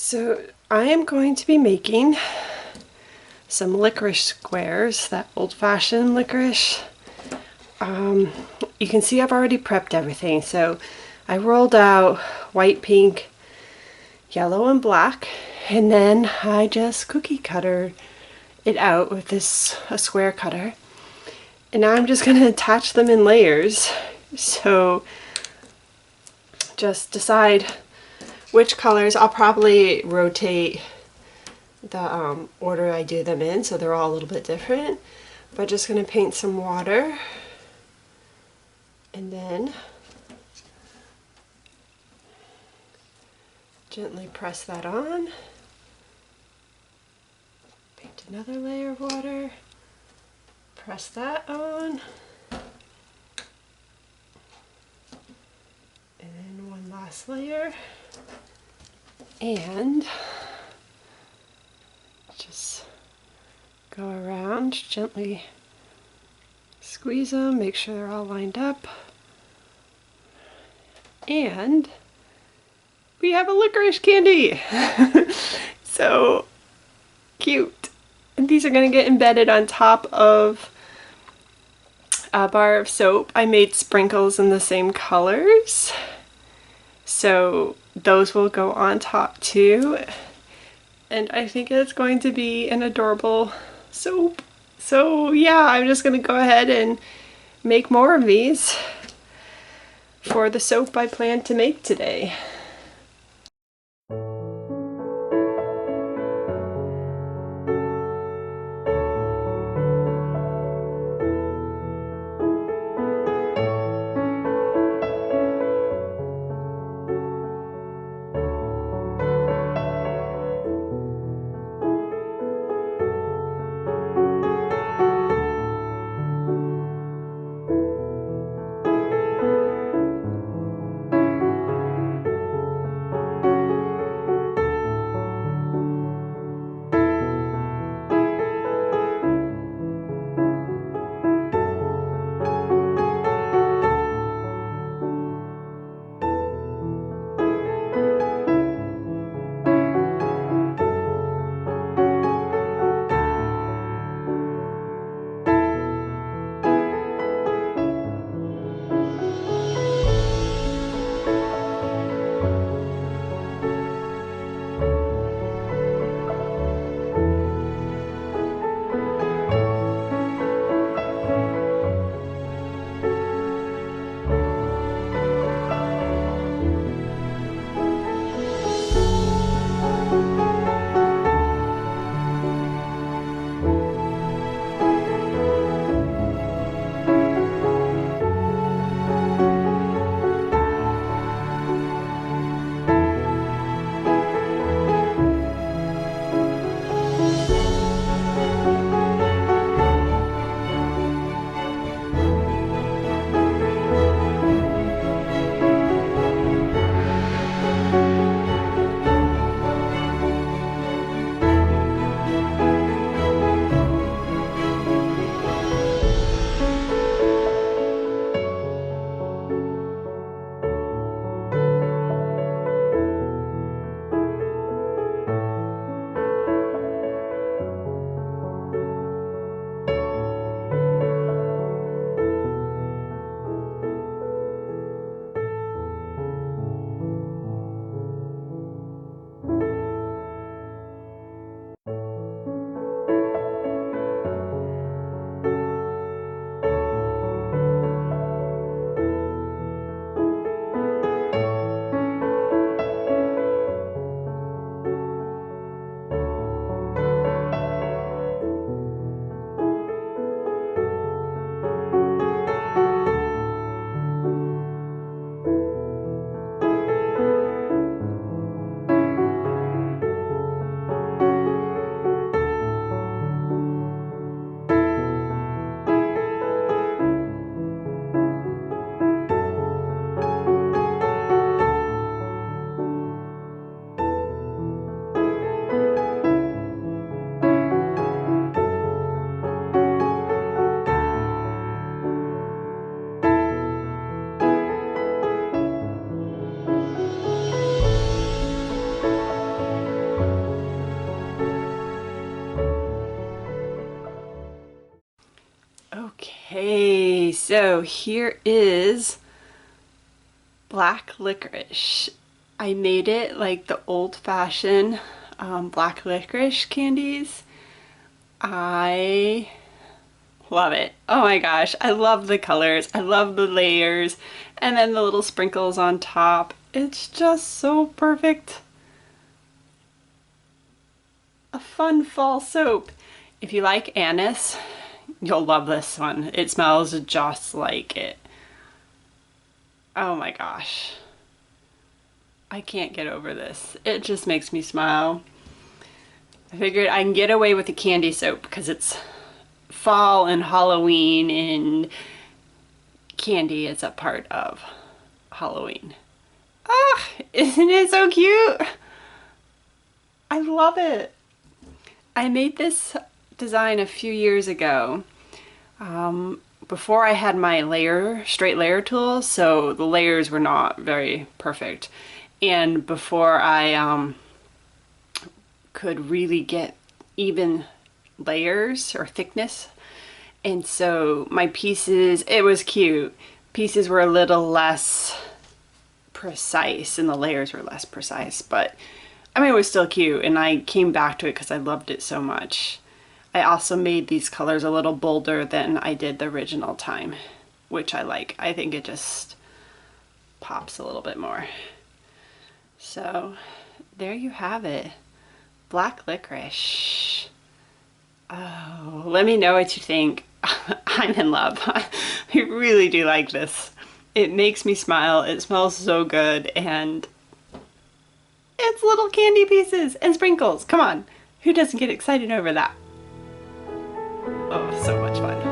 So I am going to be making some licorice squares, that old-fashioned licorice. You can see I've already prepped everything. So I rolled out white, pink, yellow, and black, and then I just cookie cutter it out with a square cutter. And now I'm just going to attach them in layers. So just decide which colors. I'll probably rotate the order I do them in so they're all a little bit different. But just going to paint some water and then gently press that on. Paint another layer of water. Press that on. And then one last layer. And just go around, gently squeeze them, make sure they're all lined up. And we have a licorice candy! So cute! And these are going to get embedded on top of a bar of soap. I made sprinkles in the same colors, so those will go on top too. And I think it's going to be an adorable soap. So yeah, I'm just going to go ahead and make more of these for the soap I plan to make today. So here is black licorice. I made it like the old-fashioned black licorice candies. I love it. Oh my gosh, I love the colors. I love the layers and then the little sprinkles on top. It's just so perfect. A fun fall soap. If you like anise, you'll love this one. It smells just like it. Oh my gosh. I can't get over this. It just makes me smile. I figured I can get away with the candy soap because it's fall and Halloween, and candy is a part of Halloween. Ah, isn't it so cute? I love it. I made this design a few years ago before I had my straight layer tool, so the layers were not very perfect, and before I could really get even layers or thickness. And so my pieces, it was cute. Pieces were a little less precise and the layers were less precise, but I mean, it was still cute, and I came back to it because I loved it so much. I also made these colors a little bolder than I did the original time, which I like. I think it just pops a little bit more. So there you have it. Black licorice. Oh, let me know what you think. I'm in love. I really do like this. It makes me smile. It smells so good, and it's little candy pieces and sprinkles. Come on, who doesn't get excited over that? Oh, so much fun.